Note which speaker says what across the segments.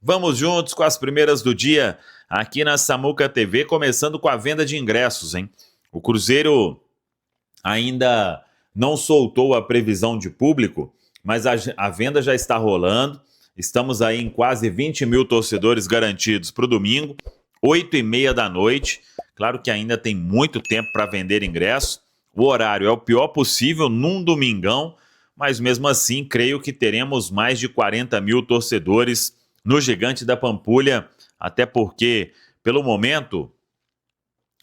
Speaker 1: Vamos juntos com as primeiras do dia aqui na Samuca TV, começando com a venda de ingressos, hein? O Cruzeiro ainda não soltou a previsão de público, mas a venda já está rolando. Estamos aí em quase 20 mil torcedores garantidos para o domingo, 8h30 da noite. Claro que ainda tem muito tempo para vender ingresso. O horário é o pior possível num domingão, mas mesmo assim creio que teremos mais de 40 mil torcedores no Gigante da Pampulha, até porque, pelo momento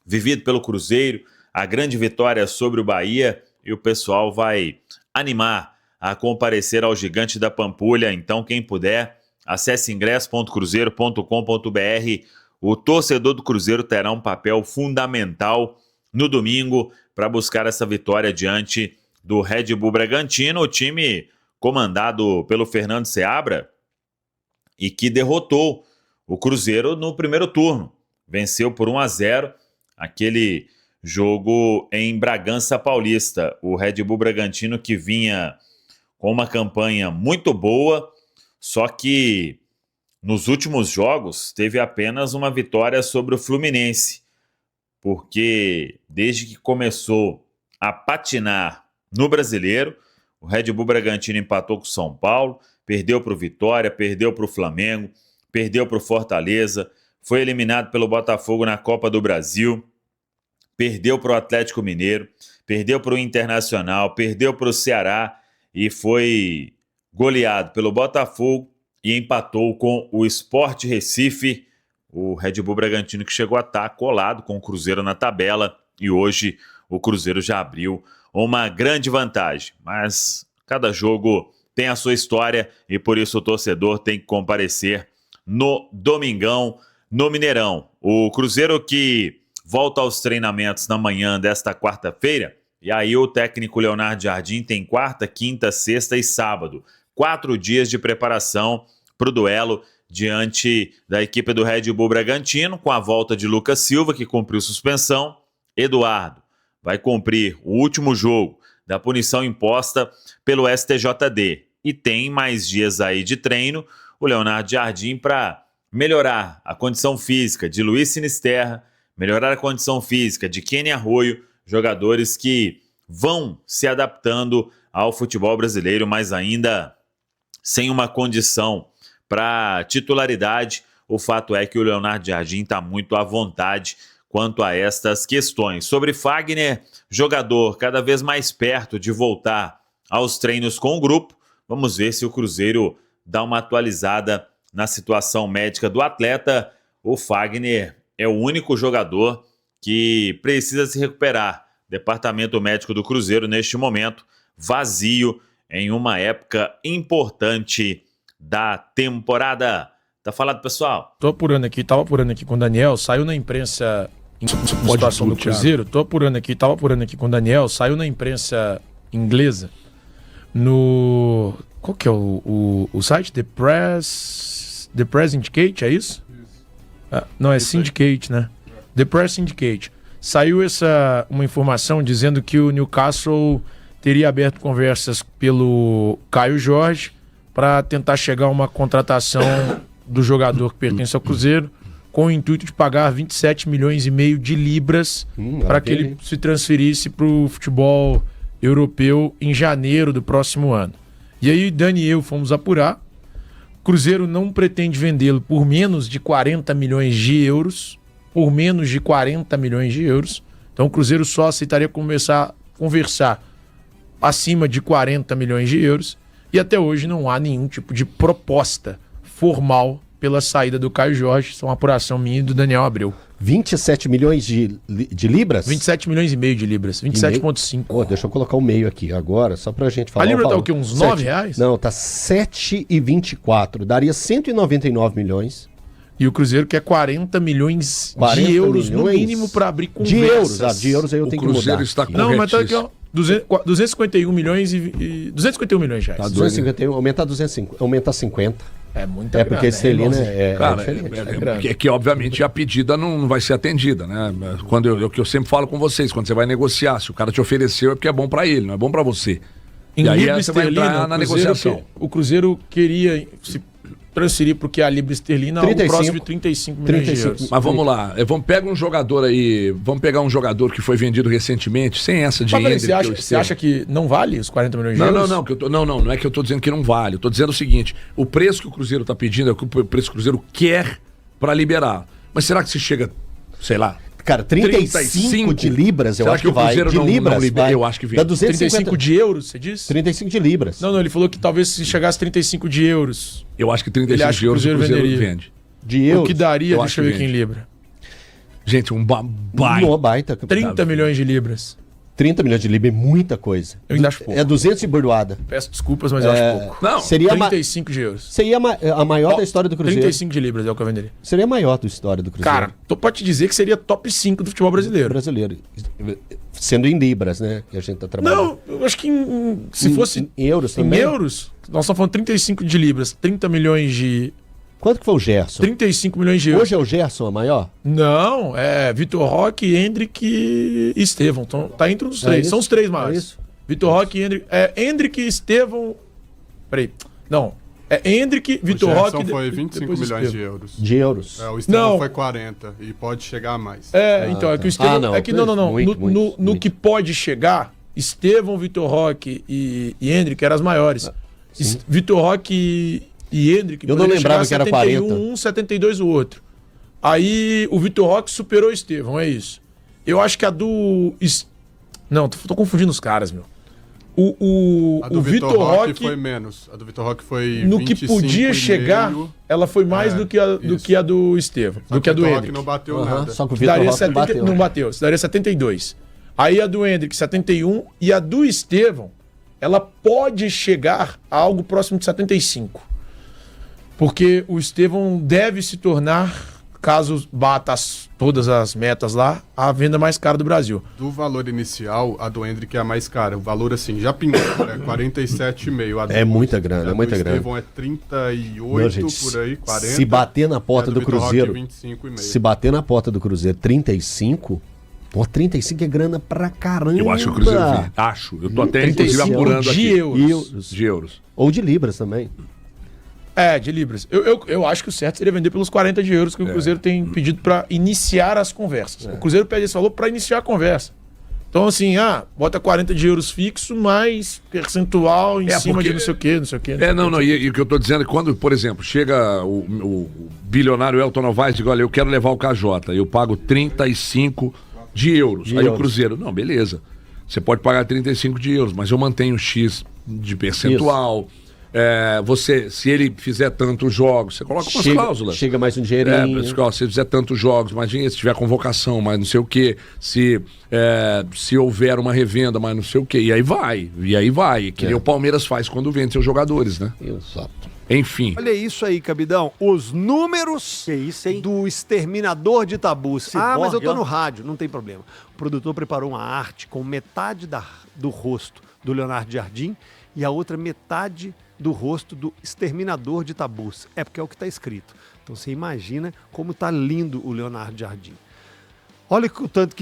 Speaker 1: vivido pelo Cruzeiro, a grande vitória sobre o Bahia, e o pessoal vai animar a comparecer ao Gigante da Pampulha. Então, quem puder, acesse ingresso.cruzeiro.com.br. O torcedor do Cruzeiro terá um papel fundamental no domingo para buscar essa vitória diante do Red Bull Bragantino, o time comandado pelo Fernando Seabra, e que derrotou o Cruzeiro no primeiro turno. Venceu por 1-0 aquele jogo em Bragança Paulista. O Red Bull Bragantino que vinha com uma campanha muito boa, só que nos últimos jogos teve apenas uma vitória sobre o Fluminense, porque desde que começou a patinar no Brasileiro, o Red Bull Bragantino empatou com o São Paulo, perdeu para o Vitória, perdeu para o Flamengo, perdeu para o Fortaleza, foi eliminado pelo Botafogo na Copa do Brasil, perdeu para o Atlético Mineiro, perdeu para o Internacional, perdeu para o Ceará e foi goleado pelo Botafogo e empatou com o Sport Recife. O Red Bull Bragantino que chegou a estar colado com o Cruzeiro na tabela e hoje o Cruzeiro já abriu uma grande vantagem. Mas cada jogo tem a sua história e por isso o torcedor tem que comparecer no domingão, no Mineirão. O Cruzeiro que volta aos treinamentos na manhã desta quarta-feira, e aí o técnico Leonardo Jardim tem quarta, quinta, sexta e sábado. 4 dias de preparação para o duelo diante da equipe do Red Bull Bragantino, com a volta de Lucas Silva, que cumpriu suspensão. Eduardo vai cumprir o último jogo da punição imposta pelo STJD. E tem mais dias aí de treino, o Leonardo Jardim, para melhorar a condição física de Luiz Sinisterra, melhorar a condição física de Kenny Arroio, jogadores que vão se adaptando ao futebol brasileiro, mas ainda sem uma condição para titularidade. O fato é que o Leonardo Jardim está muito à vontade quanto a estas questões. Sobre Fagner, jogador cada vez mais perto de voltar aos treinos com o grupo, vamos ver se o Cruzeiro dá uma atualizada na situação médica do atleta. O Fagner é o único jogador que precisa se recuperar. Departamento médico do Cruzeiro, neste momento, vazio em uma época importante da temporada. Tá falado, pessoal?
Speaker 2: Tava apurando aqui com o Daniel, saiu na imprensa em situação do Cruzeiro. Tava apurando aqui com o Daniel, saiu na imprensa inglesa. No... Qual que é o site? The Press Syndicate, é isso? Não, é Syndicate, né? The Press Syndicate. Saiu uma informação dizendo que o Newcastle teria aberto conversas pelo Caio Jorge para tentar chegar a uma contratação do jogador que pertence ao Cruzeiro, com o intuito de pagar 27 milhões e meio de libras para que ele se transferisse para o futebol europeu em janeiro do próximo ano. E aí Dani e eu fomos apurar. O Cruzeiro não pretende vendê-lo por menos de 40 milhões de euros. Por menos de 40 milhões de euros. Então o Cruzeiro só aceitaria conversar acima de 40 milhões de euros. E até hoje não há nenhum tipo de proposta formal pela saída do Caio Jorge. Isso é uma apuração minha e do Daniel Abreu.
Speaker 3: 27 milhões de libras?
Speaker 2: 27 milhões e meio de libras. 27,5.
Speaker 3: Deixa eu colocar o meio aqui agora, só pra gente falar.
Speaker 2: A libra tá o quê? Uns 9 reais?
Speaker 3: Não, tá 7,24. Daria 199 milhões.
Speaker 2: E o Cruzeiro quer 40 milhões de euros no mínimo para abrir conversas.
Speaker 3: De euros aí eu tenho que mudar.
Speaker 4: Está corretíssimo.
Speaker 2: Não, mas tá aqui, ó. 251 milhões e 251 milhões de reais.
Speaker 3: Tá 251, aumenta 50.
Speaker 2: É muita grana.
Speaker 3: Porque Celina
Speaker 4: Cara,
Speaker 3: diferente.
Speaker 4: É que obviamente a pedida não vai ser atendida, né? O que eu sempre falo com vocês, quando você vai negociar, se o cara te ofereceu é porque é bom pra ele, não é bom pra você.
Speaker 2: Em
Speaker 4: e aí
Speaker 2: libra
Speaker 4: você vai
Speaker 2: esterlina,
Speaker 4: entrar na negociação.
Speaker 2: O Cruzeiro queria, se transferir para o que é a libra esterlina,
Speaker 3: 35,
Speaker 2: algo próximo de 35 milhões de euros.
Speaker 4: Mas vamos lá, pega um jogador aí, vamos pegar um jogador que foi vendido recentemente, sem essa de
Speaker 2: Fala aí,
Speaker 4: Hendrick.
Speaker 2: você acha que não vale os 40 milhões de euros?
Speaker 4: Não é que eu tô dizendo que não vale. Eu tô dizendo o seguinte, o preço que o Cruzeiro tá pedindo é o que o preço que o Cruzeiro quer para liberar. Mas será que se chega, sei lá...
Speaker 3: Cara, 35 de libras, eu
Speaker 4: será
Speaker 3: acho que
Speaker 4: o
Speaker 3: vai.
Speaker 4: Cruzeiro
Speaker 3: De
Speaker 4: não
Speaker 3: libras,
Speaker 4: libera?
Speaker 3: vai.
Speaker 4: Eu acho que vem.
Speaker 3: Dá 250...
Speaker 2: 35 de euros, você disse?
Speaker 3: 35 de libras.
Speaker 2: Não, ele falou que talvez se chegasse 35 de euros.
Speaker 4: Eu acho que 35
Speaker 2: acha
Speaker 4: de euros
Speaker 2: que
Speaker 4: o
Speaker 2: o
Speaker 4: Cruzeiro
Speaker 2: venderia.
Speaker 4: vende.
Speaker 3: De euros.
Speaker 2: O que daria,
Speaker 4: Eu
Speaker 2: deixa
Speaker 4: acho
Speaker 2: eu ver
Speaker 4: que
Speaker 2: aqui em
Speaker 4: vende.
Speaker 2: libra.
Speaker 4: Gente, um baita.
Speaker 3: Uma baita.
Speaker 2: 30 milhões de libras.
Speaker 3: 30 milhões de libras é muita coisa.
Speaker 2: Eu ainda acho pouco.
Speaker 3: É 200 de bordoada.
Speaker 2: Peço desculpas, mas eu acho pouco.
Speaker 4: Não,
Speaker 3: Seria
Speaker 2: 35 de euros.
Speaker 3: Seria a maior da história do Cruzeiro.
Speaker 2: 35 de libras é o que eu venderia.
Speaker 3: Seria a maior da história do Cruzeiro.
Speaker 2: Cara, tô pra te dizer que seria top 5 do futebol brasileiro.
Speaker 3: Sendo em libras, né? Que a gente tá trabalhando.
Speaker 2: Não, eu acho que se fosse
Speaker 3: em euros
Speaker 2: em
Speaker 3: também.
Speaker 2: euros, nós estamos falando 35 de libras, 30 milhões de...
Speaker 3: Quanto que foi o Gerson?
Speaker 2: 35 milhões de euros.
Speaker 3: Hoje é o Gerson a maior?
Speaker 2: Não, é Vitor Roque, Hendrick e Estevão. Então, tá entre os três.
Speaker 3: isso?
Speaker 2: São os três
Speaker 3: É
Speaker 2: maiores.
Speaker 3: isso?
Speaker 2: Vitor Roque e Hendrick. Hendrick e Estevão. Peraí. Não. É Hendrick, Vitor
Speaker 5: O
Speaker 2: Roque.
Speaker 5: Gerson foi 25 milhões de euros.
Speaker 3: De euros.
Speaker 5: O Estevão
Speaker 2: Não.
Speaker 5: foi 40 e pode chegar a mais.
Speaker 2: Então, é que o Estevão.
Speaker 3: não.
Speaker 2: É que não.
Speaker 3: Muito,
Speaker 2: No que pode chegar, Estevão, Vitor Roque e Hendrick eram as maiores. Vitor Roque e Hendrick.
Speaker 3: Eu não
Speaker 2: poderia
Speaker 3: lembrava
Speaker 2: chegar
Speaker 3: que era 40.
Speaker 2: Um, 72 o outro. Aí o Vitor Roque superou o Estevão, é isso. Eu acho que a do. Não, tô confundindo os caras, meu.
Speaker 5: A do
Speaker 2: O
Speaker 5: Vitor
Speaker 2: Vitor
Speaker 5: Roque
Speaker 2: Roque.
Speaker 5: foi menos. A do Vitor Roque foi
Speaker 2: No que podia chegar, ela foi mais do que a do Estevão. Do que a do
Speaker 5: O Vitor Roque
Speaker 2: Hendrick.
Speaker 5: não bateu nada.
Speaker 3: Só que o Vitor
Speaker 2: Daria
Speaker 3: Roque bateu.
Speaker 2: não bateu, daria 72. Aí a do Hendrick, 71. E a do Estevão, ela pode chegar a algo próximo de 75. Porque o Estevão deve se tornar, caso bata todas as metas lá, a venda mais cara do Brasil.
Speaker 5: Do valor inicial, a do Hendrick é a mais cara. O valor, assim, já pingou, é 47,5.
Speaker 3: É muita grana, é muita grana.
Speaker 5: O Estevão é 38,
Speaker 3: Meu, gente,
Speaker 5: por aí, 40.
Speaker 3: Se bater na porta
Speaker 5: e a
Speaker 3: do
Speaker 5: Vitor Roque,
Speaker 3: Cruzeiro,
Speaker 5: 25,5.
Speaker 3: se bater na porta do Cruzeiro 35, pô, 35 é grana pra caramba.
Speaker 4: Eu acho que o Cruzeiro vende. Acho. Eu tô até, inclusive,
Speaker 2: 35
Speaker 4: apurando
Speaker 2: de
Speaker 4: aqui.
Speaker 2: euros.
Speaker 4: De euros.
Speaker 3: Ou de libras também.
Speaker 2: De libras. Eu acho que o certo seria vender pelos 40 de euros que o Cruzeiro tem pedido para iniciar as conversas. O Cruzeiro pede esse valor para iniciar a conversa. Então, assim, bota 40 de euros fixo, mais percentual em cima de não sei o quê, não sei o quê.
Speaker 4: E o que eu tô dizendo é que quando, por exemplo, chega o bilionário Elton Novaes e diz, olha, eu quero levar o KJ, eu pago 35 de euros. Aí o Cruzeiro, não, beleza, você pode pagar 35 de euros, mas eu mantenho X de percentual. Se ele fizer tantos jogos, você coloca umas cláusulas.
Speaker 3: Chega mais um dinheirinho.
Speaker 4: Pessoal, se ele fizer tantos jogos, mais dinheiro, se tiver convocação, mais não sei o quê, se houver uma revenda, mais não sei o quê, e aí vai. Que nem o Palmeiras faz quando vende seus jogadores, né?
Speaker 3: Exato.
Speaker 4: Enfim.
Speaker 6: Olha isso aí, Cabidão. Os números do Exterminador de Tabus. Mas eu tô no rádio, não tem problema. O produtor preparou uma arte com metade do rosto do Leonardo Jardim e a outra metade do rosto do Exterminador de Tabus. É porque é o que está escrito. Então você imagina como tá lindo o Leonardo Jardim. Olha o tanto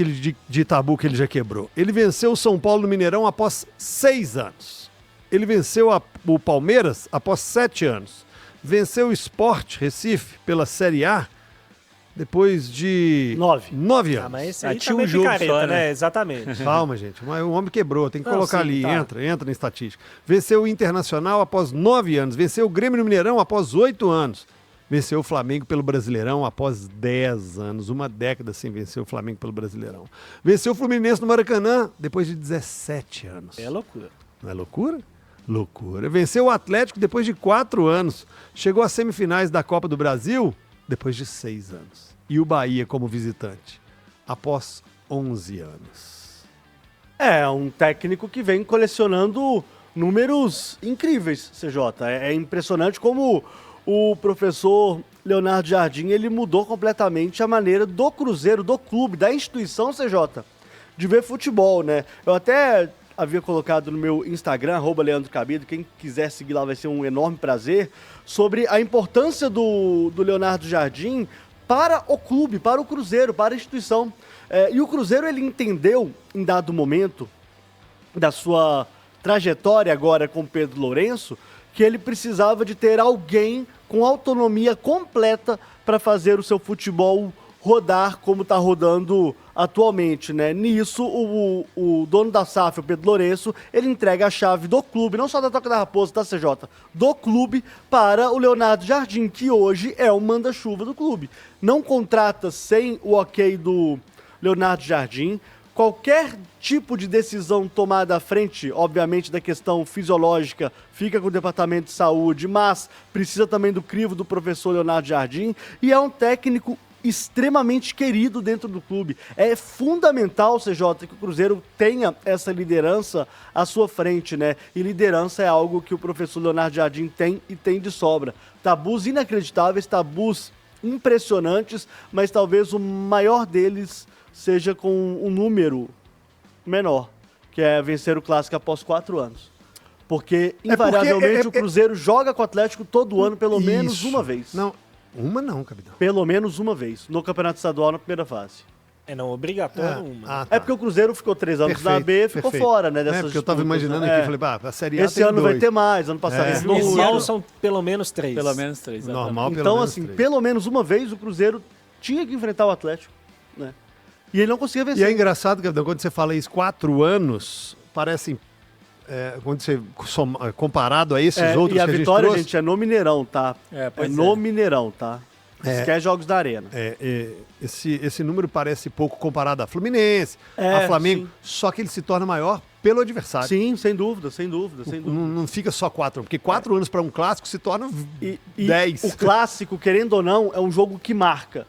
Speaker 6: de tabu que ele já quebrou. Ele venceu o São Paulo no Mineirão após 6 anos. Ele venceu o Palmeiras após 7 anos. Venceu o Sport Recife pela Série A depois de 9 anos.
Speaker 7: Mas esse aí
Speaker 8: tinha
Speaker 7: também
Speaker 8: um jogo
Speaker 7: picareta,
Speaker 8: só,
Speaker 7: né? Exatamente.
Speaker 6: Calma, gente. Mas o homem quebrou. Tem que colocar
Speaker 7: sim,
Speaker 6: ali.
Speaker 7: tá.
Speaker 6: Entra na estatística. Venceu o Internacional após 9 anos. Venceu o Grêmio no Mineirão após 8 anos. Venceu o Flamengo pelo Brasileirão após 10 anos. Uma década sem vencer o Flamengo pelo Brasileirão. Venceu o Fluminense no Maracanã depois de 17 anos.
Speaker 7: É loucura.
Speaker 6: Não é loucura? Loucura. Venceu o Atlético depois de 4 anos. Chegou às semifinais da Copa do Brasil depois de 6 anos. E o Bahia como visitante após 11 anos.
Speaker 7: É um técnico que vem colecionando números incríveis, CJ. É impressionante como o professor Leonardo Jardim, ele mudou completamente a maneira do Cruzeiro, do clube, da instituição, CJ, de ver futebol, né? Eu até havia colocado no meu Instagram, @Leandro Cabido, quem quiser seguir lá vai ser um enorme prazer, sobre a importância do Leonardo Jardim para o clube, para o Cruzeiro, para a instituição. E o Cruzeiro, ele entendeu, em dado momento da sua trajetória agora com Pedro Lourenço, que ele precisava de ter alguém com autonomia completa para fazer o seu futebol rodar como está rodando atualmente, né? Nisso, o dono da SAF, o Pedro Lourenço, ele entrega a chave do clube, não só da Toca da Raposa, da CJ, do clube para o Leonardo Jardim, que hoje é o manda-chuva do clube. Não contrata sem o ok do Leonardo Jardim. Qualquer tipo de decisão tomada à frente, obviamente, da questão fisiológica, fica com o Departamento de Saúde, mas precisa também do crivo do professor Leonardo Jardim, e é um técnico extremamente querido dentro do clube. É fundamental, CJ, que o Cruzeiro tenha essa liderança à sua frente, né? E liderança é algo que o professor Leonardo Jardim tem e tem de sobra. Tabus inacreditáveis, tabus impressionantes, mas talvez o maior deles seja com um número menor, que é vencer o Clássico após 4 anos. Porque, invariavelmente, o Cruzeiro joga com o Atlético todo ano, pelo menos uma vez.
Speaker 6: Uma não, capitão.
Speaker 7: Pelo menos uma vez, no Campeonato Estadual, na primeira fase.
Speaker 8: É não obrigatório uma.
Speaker 7: É porque o Cruzeiro ficou 3 anos na B, ficou fora, né? Dessas
Speaker 6: porque eu tava imaginando aqui, falei, a Série A
Speaker 7: esse ano vai ter mais, ano passado
Speaker 8: Esse ano são pelo menos 3.
Speaker 9: Pelo menos 3.
Speaker 6: Normal,
Speaker 7: então, assim, pelo menos uma vez o Cruzeiro tinha que enfrentar o Atlético, né? E ele não conseguia vencer.
Speaker 6: E é engraçado, capitão, quando você fala isso, 4 anos, parecem... quando você comparado a esses outros
Speaker 7: e a
Speaker 6: que
Speaker 7: vitória,
Speaker 6: trouxe,
Speaker 7: gente, é no Mineirão, tá? No Mineirão, tá? Esquece jogos da Arena.
Speaker 6: Esse número parece pouco comparado a Fluminense, a Flamengo,
Speaker 7: sim.
Speaker 6: Só que ele se torna maior pelo adversário.
Speaker 7: Sim, sem dúvida, sem dúvida.
Speaker 6: Não fica só 4, porque 4 anos para um clássico se torna 10.
Speaker 7: O clássico, querendo ou não, é um jogo que marca.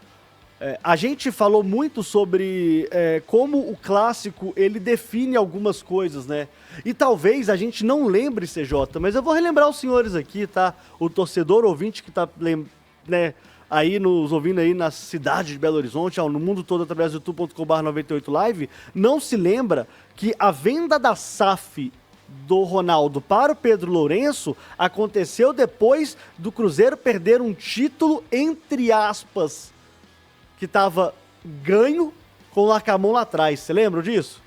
Speaker 7: A gente falou muito sobre como o clássico ele define algumas coisas, né? E talvez a gente não lembre, CJ, mas eu vou relembrar os senhores aqui, tá? O torcedor ouvinte que tá, né, aí nos ouvindo aí na cidade de Belo Horizonte, no mundo todo através do youtube.com/98live, não se lembra que a venda da SAF do Ronaldo para o Pedro Lourenço aconteceu depois do Cruzeiro perder um título, entre aspas, que estava ganho com o Lacamon lá atrás. Você lembra disso?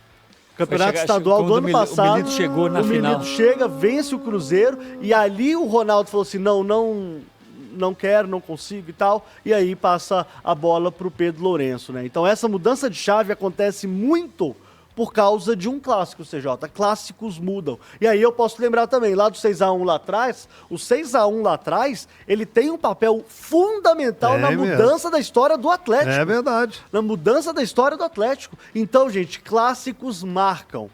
Speaker 7: Campeonato Estadual do ano passado.
Speaker 9: O Milito chegou na final.
Speaker 7: O Milito chega, vence o Cruzeiro e ali o Ronaldo falou assim, não quero, não consigo e tal. E aí passa a bola para o Pedro Lourenço, né? Então essa mudança de chave acontece muito por causa de um clássico, CJ. Clássicos mudam. E aí eu posso lembrar também, lá do 6x1 lá atrás, o 6x1 lá atrás, ele tem um papel fundamental na mudança da história do Atlético.
Speaker 6: É verdade.
Speaker 7: Na mudança da história do Atlético. Então, gente, clássicos marcam.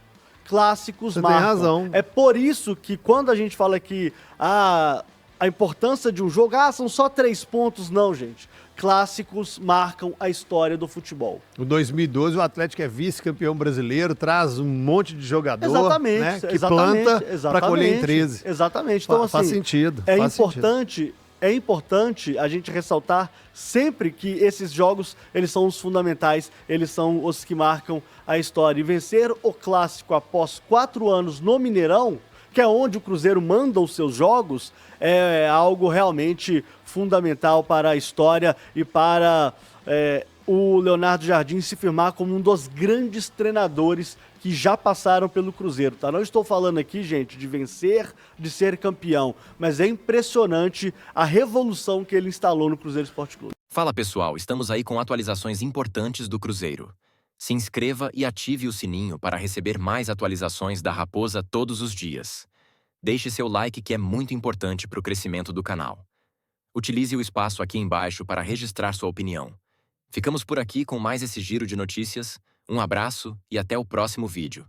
Speaker 7: Clássicos marcam.
Speaker 6: Você tem razão.
Speaker 7: É por isso que quando a gente fala que a importância de um jogo, são só 3 pontos, não, gente. Clássicos marcam a história do futebol.
Speaker 6: Em 2012, o Atlético é vice-campeão brasileiro, traz um monte de jogador,
Speaker 7: exatamente,
Speaker 6: né, que planta para colher em 13.
Speaker 7: Exatamente. Então,
Speaker 6: faz
Speaker 7: assim,
Speaker 6: sentido.
Speaker 7: É importante a gente ressaltar sempre que esses jogos, eles são os fundamentais, eles são os que marcam a história. E vencer o Clássico após 4 anos no Mineirão, que é onde o Cruzeiro manda os seus jogos, é algo realmente fundamental para a história e para o Leonardo Jardim se firmar como um dos grandes treinadores que já passaram pelo Cruzeiro, tá? Não estou falando aqui, gente, de vencer, de ser campeão, mas é impressionante a revolução que ele instalou no Cruzeiro Esporte Clube.
Speaker 10: Fala pessoal, estamos aí com atualizações importantes do Cruzeiro. Se inscreva e ative o sininho para receber mais atualizações da Raposa todos os dias. Deixe seu like que é muito importante para o crescimento do canal. Utilize o espaço aqui embaixo para registrar sua opinião. Ficamos por aqui com mais esse giro de notícias. Um abraço e até o próximo vídeo.